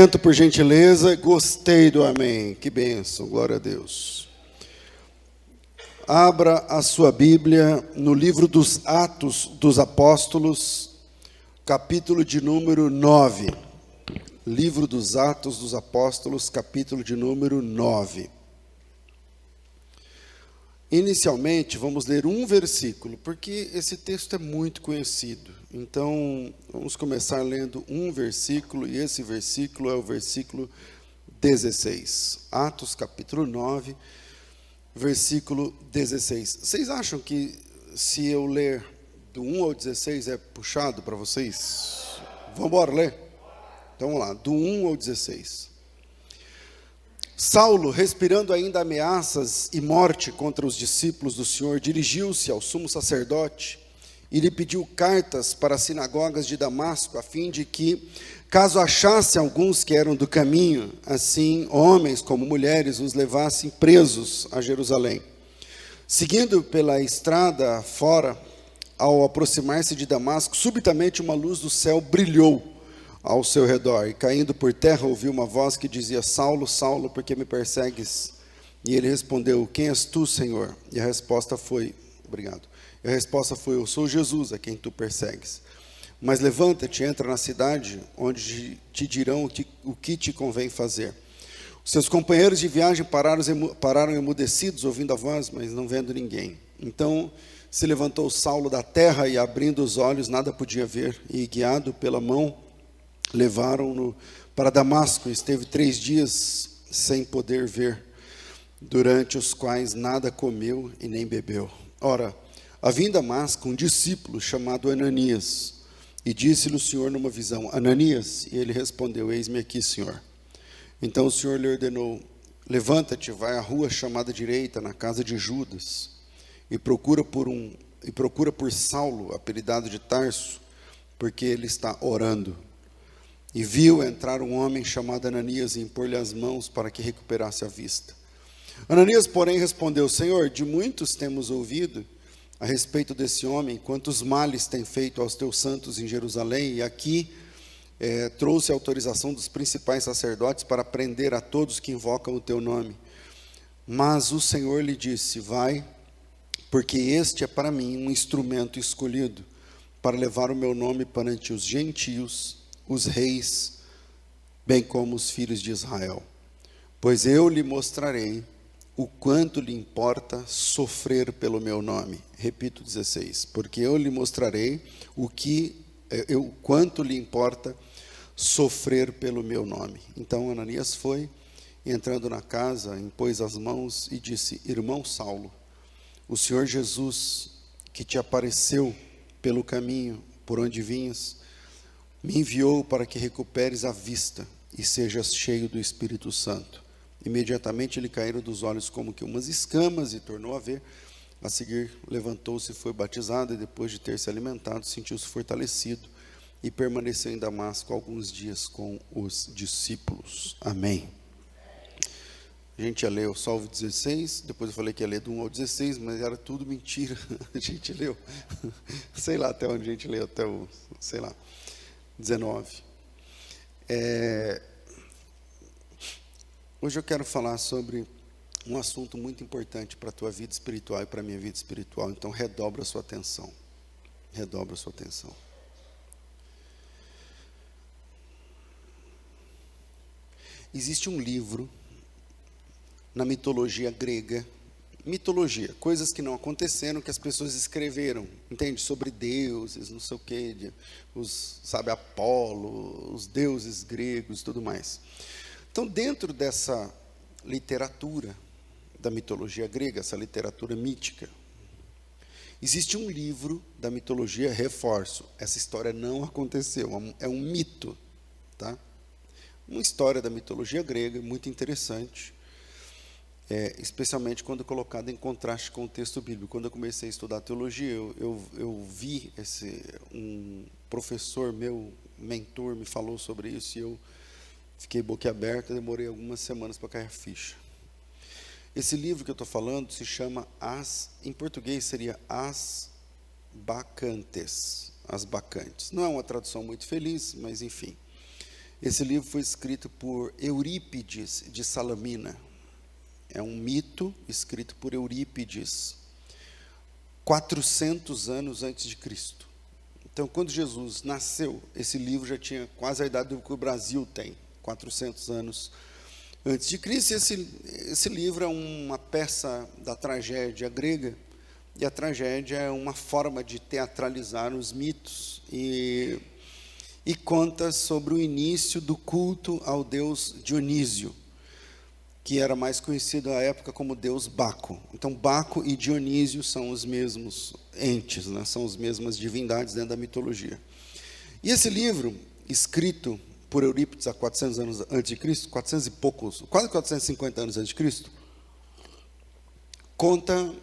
assento, por gentileza. Gostei do amém. Que bênção, glória a Deus. Abra a sua Bíblia no livro dos Atos dos Apóstolos, capítulo de número 9. Livro dos Atos dos Apóstolos, capítulo de número 9. Inicialmente, vamos ler um versículo, porque esse texto é muito conhecido. Então, vamos começar lendo um versículo, e esse versículo é o versículo 16. Atos, capítulo 9, versículo 16. Vocês acham que se eu ler do 1 ao 16 é puxado para vocês? Vamos embora ler? Então, vamos lá, do 1 ao 16. Saulo, respirando ainda ameaças e morte contra os discípulos do Senhor, dirigiu-se ao sumo sacerdote e lhe pediu cartas para as sinagogas de Damasco, a fim de que, caso achasse alguns que eram do caminho, assim homens como mulheres os levassem presos a Jerusalém. Seguindo pela estrada fora, ao aproximar-se de Damasco, subitamente uma luz do céu brilhou ao seu redor, e caindo por terra ouviu uma voz que dizia: Saulo, Saulo, por que me persegues? E ele respondeu: quem és tu, Senhor? E a resposta foi: obrigado. E a resposta foi: eu sou Jesus, a quem tu persegues. Mas levanta-te, entra na cidade, onde te dirão o que te convém fazer. Os seus companheiros de viagem pararam emudecidos, ouvindo a voz, mas não vendo ninguém. Então se levantou Saulo da terra, e abrindo os olhos nada podia ver, e guiado pela mão levaram-no para Damasco. Esteve 3 dias sem poder ver, durante os quais nada comeu e nem bebeu. Ora, havia em Damasco um discípulo chamado Ananias, e disse-lhe o Senhor numa visão: Ananias? E ele respondeu: eis-me aqui, Senhor. Então o Senhor lhe ordenou: levanta-te, vai à rua chamada direita, na casa de Judas, e procura por Saulo, apelidado de Tarso, porque ele está orando. E viu entrar um homem chamado Ananias e impor-lhe as mãos para que recuperasse a vista. Ananias, porém, respondeu: Senhor, de muitos temos ouvido a respeito desse homem, quantos males tem feito aos teus santos em Jerusalém, e aqui trouxe a autorização dos principais sacerdotes para prender a todos que invocam o teu nome. Mas o Senhor lhe disse: vai, porque este é para mim um instrumento escolhido, para levar o meu nome perante os gentios, os reis, bem como os filhos de Israel. Pois eu lhe mostrarei o quanto lhe importa sofrer pelo meu nome. Repito 16. Porque eu lhe mostrarei o quanto lhe importa sofrer pelo meu nome. Então Ananias foi, entrando na casa, impôs as mãos e disse: irmão Saulo, o Senhor Jesus, que te apareceu pelo caminho por onde vinhas, me enviou para que recuperes a vista e sejas cheio do Espírito Santo. Imediatamente lhe caíram dos olhos como que umas escamas e tornou a ver. A seguir levantou-se e foi batizado, e depois de ter se alimentado, sentiu-se fortalecido e permaneceu em Damasco alguns dias com os discípulos. Amém. A gente ia ler só o 16, depois eu falei que ia ler do 1 ao 16, mas era tudo mentira. A gente leu, sei lá até onde a gente leu, até o, sei lá, 19. Hoje eu quero falar sobre um assunto muito importante para a tua vida espiritual e para a minha vida espiritual. Então redobra a sua atenção. Redobra a sua atenção. Existe um livro na mitologia grega, coisas que não aconteceram, que as pessoas escreveram, entende? Sobre deuses, não sei o quê, Apolo, os deuses gregos e tudo mais. Então, dentro dessa literatura da mitologia grega, essa literatura mítica, existe um livro da mitologia, reforço, essa história não aconteceu, é um mito, tá? Uma história da mitologia grega, muito interessante, especialmente quando colocada em contraste com o texto bíblico. Quando eu comecei a estudar teologia, eu vi um professor meu, mentor, me falou sobre isso, e eu fiquei boquiaberto, demorei algumas semanas para cair a ficha. Esse livro que eu estou falando se chama em português seria As Bacantes, As Bacantes. Não é uma tradução muito feliz, mas enfim. Esse livro foi escrito por Eurípides de Salamina. É um mito escrito por Eurípides, 400 anos antes de Cristo. Então, quando Jesus nasceu, esse livro já tinha quase a idade do que o Brasil tem, 400 anos antes de Cristo. Esse livro é uma peça da tragédia grega, e a tragédia é uma forma de teatralizar os mitos, e conta sobre o início do culto ao deus Dionísio, que era mais conhecido à época como deus Baco. Então, Baco e Dionísio são os mesmos entes, né? São as mesmas divindades dentro da mitologia. E esse livro, escrito por Eurípides há 400 anos antes de Cristo, 400 e poucos, quase 450 anos antes de Cristo, conta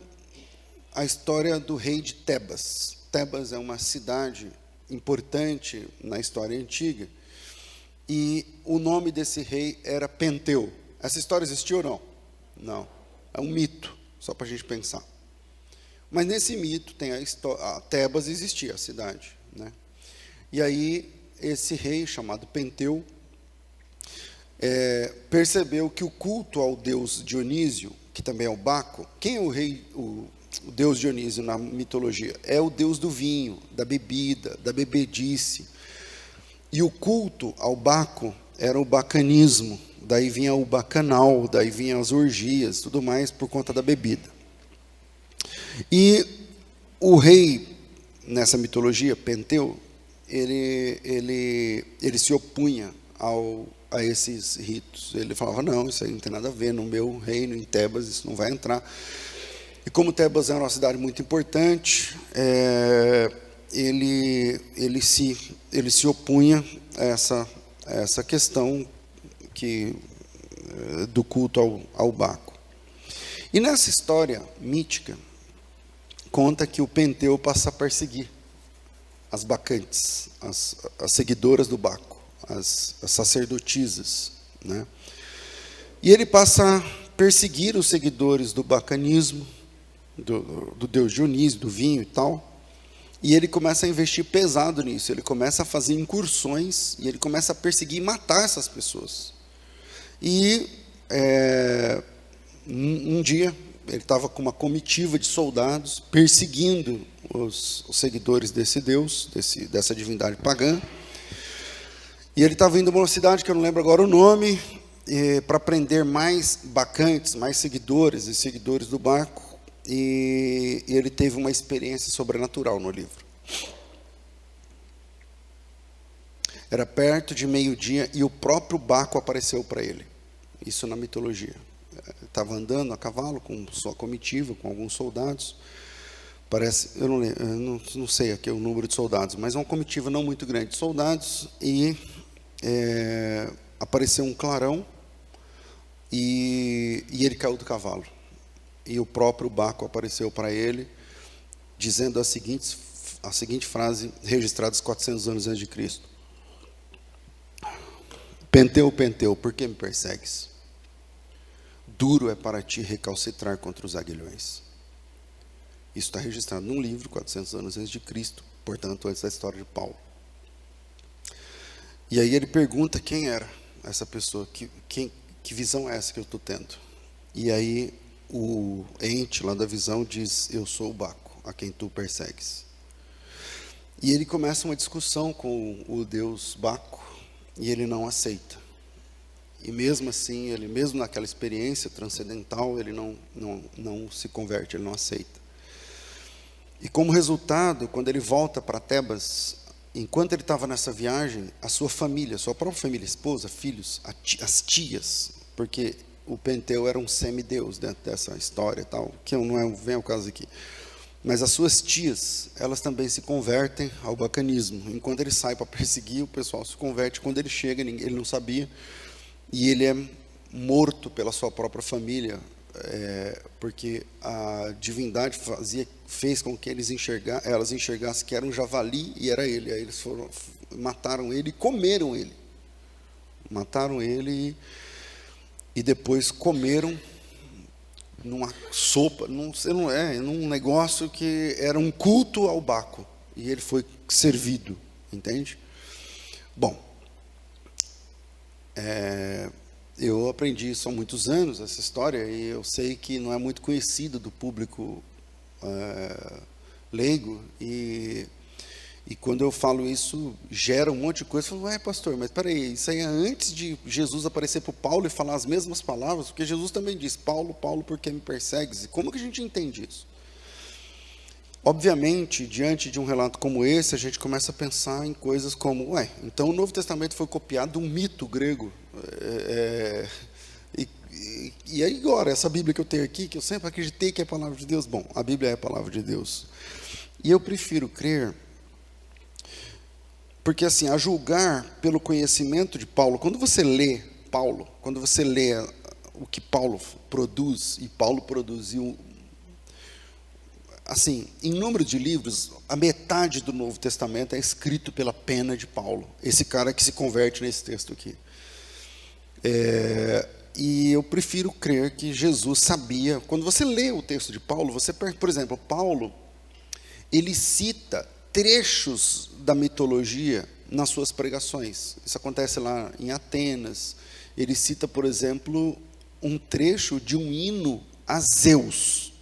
a história do rei de Tebas. Tebas é uma cidade importante na história antiga, e o nome desse rei era Penteu. Essa história existiu ou não? Não. É um mito, só para a gente pensar. Mas nesse mito tem a história. Tebas existia, a cidade, né? E aí esse rei chamado Penteu percebeu que o culto ao deus Dionísio, que também é o Baco. Quem é o rei, o deus Dionísio na mitologia? É o deus do vinho, da bebida, da bebedice. E o culto ao Baco era o bacanismo. Daí vinha o bacanal, daí vinha as orgias, tudo mais por conta da bebida. E o rei, nessa mitologia, Penteu, ele se opunha a esses ritos. Ele falava, não, isso aí não tem nada a ver, no meu reino, em Tebas, isso não vai entrar. E como Tebas era uma cidade muito importante, ele se opunha a essa questão do culto ao Baco. E nessa história mítica, conta que o Penteu passa a perseguir as bacantes, as seguidoras do Baco, as sacerdotisas, né? E ele passa a perseguir os seguidores do bacanismo, do deus Dionísio, do vinho e tal, e ele começa a investir pesado nisso. Ele começa a fazer incursões, e ele começa a perseguir e matar essas pessoas. E um dia ele estava com uma comitiva de soldados perseguindo os seguidores desse deus, dessa divindade pagã. E ele estava indo para uma cidade que eu não lembro agora o nome, para prender mais bacantes, mais seguidores e seguidores do Baco. E ele teve uma experiência sobrenatural no livro. Era perto de meio-dia e o próprio Baco apareceu para ele. Isso na mitologia. Estava andando a cavalo com sua comitiva, com alguns soldados. Parece, eu não sei aqui o número de soldados, mas uma comitiva não muito grande de soldados, e apareceu um clarão, e ele caiu do cavalo. E o próprio Baco apareceu para ele, dizendo a seguinte frase, registrada 400 anos antes de Cristo. Penteu, Penteu, por que me persegues? Duro é para ti recalcitrar contra os aguilhões. Isso está registrado num livro, 400 anos antes de Cristo, portanto, antes da história de Paulo. E aí ele pergunta quem era essa pessoa, que visão é essa que eu estou tendo? E aí o ente lá da visão diz, eu sou o Baco, a quem tu persegues. E ele começa uma discussão com o deus Baco, e ele não aceita. E mesmo assim, ele mesmo naquela experiência transcendental, ele não se converte, ele não aceita. E como resultado, quando ele volta para Tebas, enquanto ele estava nessa viagem, a sua família, sua própria família, esposa, filhos, as tias, porque o Penteu era um semideus dentro dessa história, tal, que não vem ao caso aqui. Mas as suas tias, elas também se convertem ao bacanismo. Enquanto ele sai para perseguir, o pessoal se converte. Quando ele chega, ele não sabia, e ele é morto pela sua própria família, porque a divindade fez com que elas enxergassem que era um javali e era ele. Aí eles mataram ele e comeram ele. Mataram ele e depois comeram numa sopa, num negócio que era um culto ao Baco, e ele foi servido, entende? Bom, Eu aprendi isso há muitos anos, essa história, e eu sei que não é muito conhecido do público leigo, e quando eu falo isso, gera um monte de coisa. Eu falo, ué, pastor, mas peraí, isso aí é antes de Jesus aparecer para o Paulo e falar as mesmas palavras, porque Jesus também diz, Paulo, Paulo, por que me persegues? E como que a gente entende isso? Obviamente, diante de um relato como esse, a gente começa a pensar em coisas como, então o Novo Testamento foi copiado de um mito grego, e aí agora, essa Bíblia que eu tenho aqui, que eu sempre acreditei que é a palavra de Deus, bom, a Bíblia é a palavra de Deus, e eu prefiro crer, porque assim, a julgar pelo conhecimento de Paulo, quando você lê Paulo, quando você lê o que Paulo produz, e Paulo produziu, assim, em número de livros, a metade do Novo Testamento é escrito pela pena de Paulo, esse cara que se converte nesse texto aqui. E eu prefiro crer que Jesus sabia, quando você lê o texto de Paulo, por exemplo, Paulo, ele cita trechos da mitologia nas suas pregações. Isso acontece lá em Atenas. Ele cita, por exemplo, um trecho de um hino a Zeus.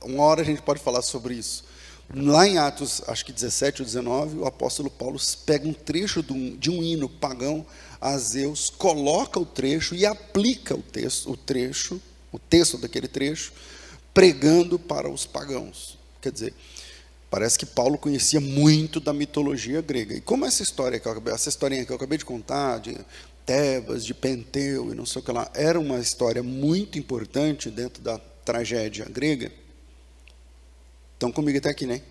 Uma hora a gente pode falar sobre isso. Lá em Atos, acho que 17 ou 19, o apóstolo Paulo pega um trecho de um hino pagão a Zeus, coloca o trecho e aplica o texto daquele trecho, pregando para os pagãos. Quer dizer, parece que Paulo conhecia muito da mitologia grega. E como essa historinha que eu acabei de contar, de Tebas, de Penteu e não sei o que lá, era uma história muito importante dentro da tragédia grega. Estão comigo até aqui, né?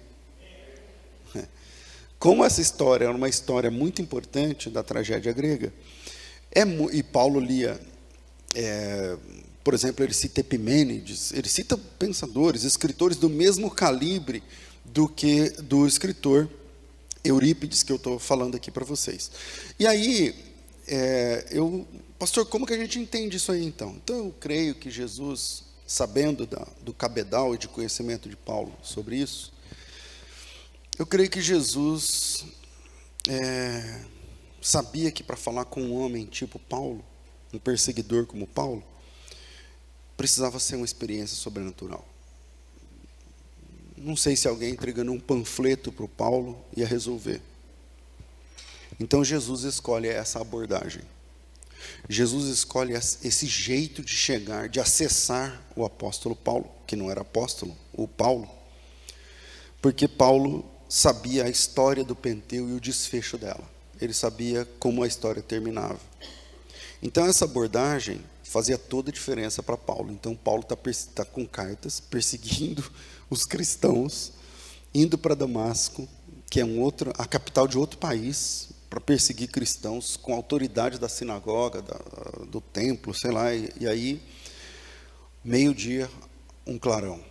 Como essa história era uma história muito importante da tragédia grega, e Paulo lia, por exemplo, ele cita Epimênides, ele cita pensadores, escritores do mesmo calibre do escritor Eurípides, que eu estou falando aqui para vocês. E aí, pastor, como que a gente entende isso aí então? Então eu creio que Jesus, sabendo do cabedal e de conhecimento de Paulo sobre isso, eu creio que Jesus sabia que para falar com um homem tipo Paulo, um perseguidor como Paulo, precisava ser uma experiência sobrenatural. Não sei se alguém entregando um panfleto para o Paulo ia resolver. Então Jesus escolhe essa abordagem. Jesus escolhe esse jeito de chegar, de acessar o apóstolo Paulo, que não era apóstolo, o Paulo, porque Paulo sabia a história do Penteu e o desfecho dela. Ele sabia como a história terminava. Então essa abordagem fazia toda a diferença para Paulo. Então Paulo está com cartas, perseguindo os cristãos, indo para Damasco, que é a capital de outro país, para perseguir cristãos, com a autoridade da sinagoga, do templo, sei lá. E aí, meio-dia, um clarão.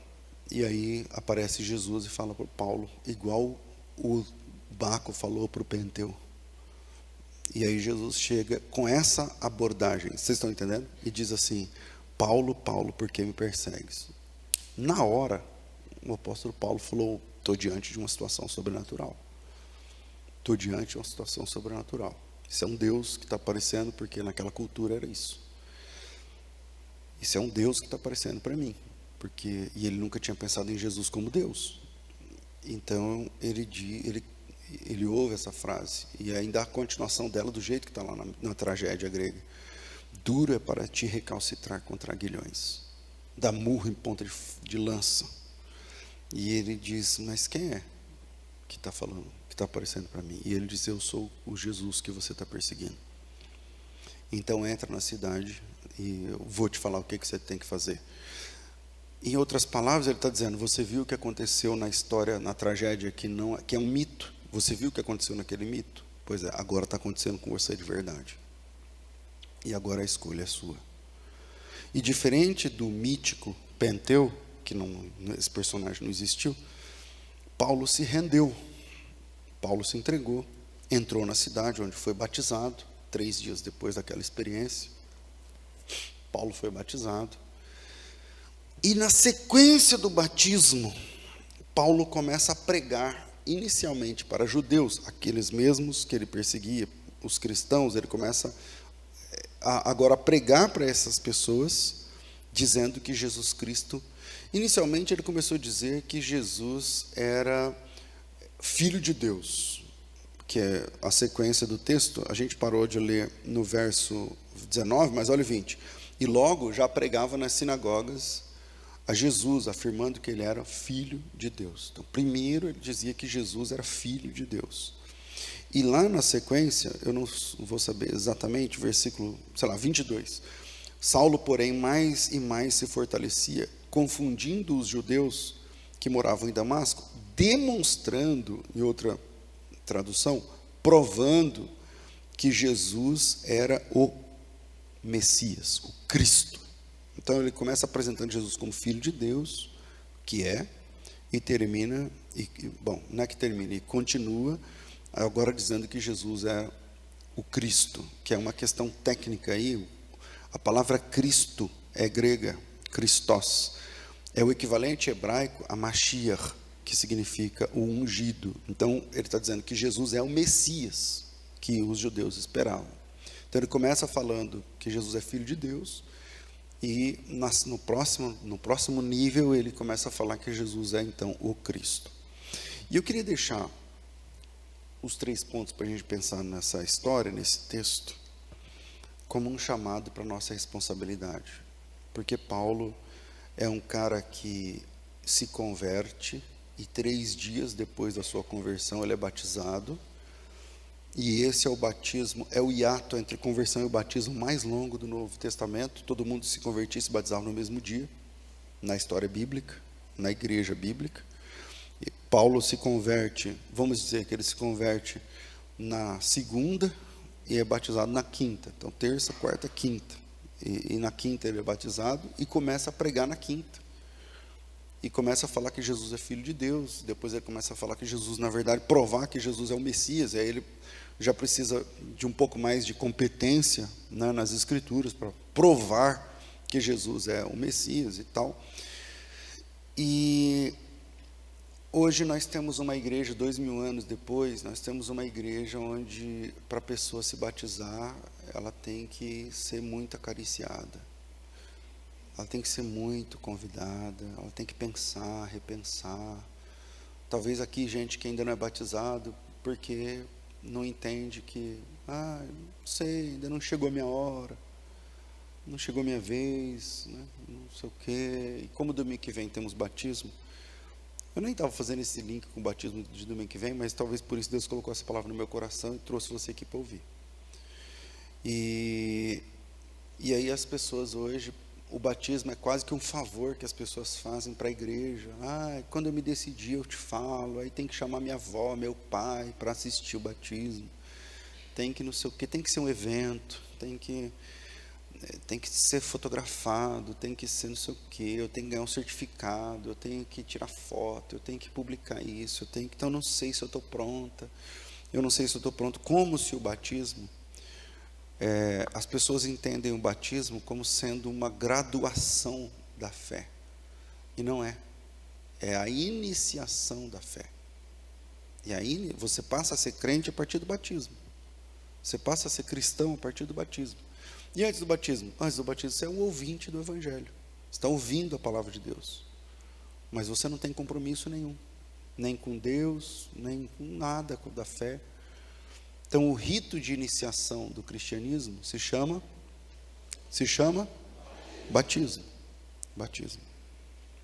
E aí aparece Jesus e fala para Paulo, igual o Baco falou para o Penteu. E aí Jesus chega com essa abordagem, vocês estão entendendo? E diz assim, Paulo, Paulo, por que me persegues? Na hora, o apóstolo Paulo falou, estou diante de uma situação sobrenatural. Estou diante de uma situação sobrenatural. Isso é um Deus que está aparecendo, porque naquela cultura era isso. Isso é um Deus que está aparecendo para mim. E ele nunca tinha pensado em Jesus como Deus. Então, ele ouve essa frase, e ainda a continuação dela do jeito que está lá na tragédia grega. Duro é para ti recalcitrar contra aguilhões, dá murro em ponta de lança. E ele diz, mas quem é que está falando, que está aparecendo para mim? E ele diz, eu sou o Jesus que você está perseguindo. Então entra na cidade e eu vou te falar o que você tem que fazer. Em outras palavras, ele está dizendo, você viu o que aconteceu na história, na tragédia, que é um mito? Você viu o que aconteceu naquele mito? Pois é, agora está acontecendo com você de verdade. E agora a escolha é sua. E diferente do mítico Penteu, que esse personagem não existiu, Paulo se rendeu. Paulo se entregou, entrou na cidade onde foi batizado, 3 dias depois daquela experiência. Paulo foi batizado. E na sequência do batismo, Paulo começa a pregar inicialmente para judeus, aqueles mesmos que ele perseguia, os cristãos, ele começa agora a pregar para essas pessoas, dizendo que Jesus Cristo, inicialmente ele começou a dizer que Jesus era Filho de Deus, que é a sequência do texto. A gente parou de ler no verso 19, mas olha o 20. E logo já pregava nas sinagogas a Jesus, afirmando que ele era Filho de Deus. Então, primeiro ele dizia que Jesus era Filho de Deus. E lá na sequência, eu não vou saber exatamente, versículo, 22. Saulo, porém, mais e mais se fortalecia, confundindo os judeus que moravam em Damasco, demonstrando, em outra tradução, provando que Jesus era o Messias, o Cristo. Então ele começa apresentando Jesus como Filho de Deus, que é, e termina, não é que termina, e continua agora dizendo que Jesus é o Cristo, que é uma questão técnica aí. A palavra Cristo é grega, Christos, é o equivalente hebraico a Mashiach, que significa o ungido. Então ele está dizendo que Jesus é o Messias que os judeus esperavam. Então ele começa falando que Jesus é Filho de Deus, e no próximo nível ele começa a falar que Jesus é então o Cristo. E eu queria deixar os 3 pontos para a gente pensar nessa história, nesse texto, como um chamado para a nossa responsabilidade. Porque Paulo é um cara que se converte, e 3 dias depois da sua conversão ele é batizado, e esse é o batismo, é o hiato entre conversão e o batismo mais longo do Novo Testamento. Todo mundo se convertia e se batizava no mesmo dia, na história bíblica, na igreja bíblica. E Paulo se converte, vamos dizer que ele se converte na segunda e é batizado na quinta. Então, terça, quarta, quinta. E na quinta ele é batizado e começa a pregar na quinta. E começa a falar que Jesus é Filho de Deus. Depois ele começa a falar que Jesus, na verdade, provar que Jesus é o Messias. Aí ele já precisa de um pouco mais de competência, né, nas Escrituras para provar que Jesus é o Messias e tal. E hoje nós temos uma igreja, 2000 anos depois, nós temos uma igreja onde, para a pessoa se batizar, ela tem que ser muito acariciada, ela tem que ser muito convidada, ela tem que pensar, repensar. Talvez aqui gente que ainda não é batizado, porque não entende que, não sei, ainda não chegou a minha hora, não chegou a minha vez, né, não sei o quê. E como domingo que vem temos batismo, eu nem estava fazendo esse link com o batismo de domingo que vem, mas talvez por isso Deus colocou essa palavra no meu coração e trouxe você aqui para ouvir. E aí as pessoas hoje, o batismo é quase que um favor que as pessoas fazem para a igreja. Quando eu me decidir eu te falo, aí tem que chamar minha avó, meu pai para assistir o batismo, tem que não sei o que, tem que ser um evento, tem que ser fotografado, tem que ser não sei o que, eu tenho que ganhar um certificado, eu tenho que tirar foto, eu tenho que publicar isso, então eu não sei se eu estou pronta, como se o batismo, as pessoas entendem o batismo como sendo uma graduação da fé, e não é a iniciação da fé. E aí você passa a ser crente a partir do batismo, você passa a ser cristão a partir do batismo. E antes do batismo? Antes do batismo você é um ouvinte do Evangelho, você está ouvindo a palavra de Deus, mas você não tem compromisso nenhum, nem com Deus, nem com nada da fé. Então o rito de iniciação do cristianismo se chama batismo.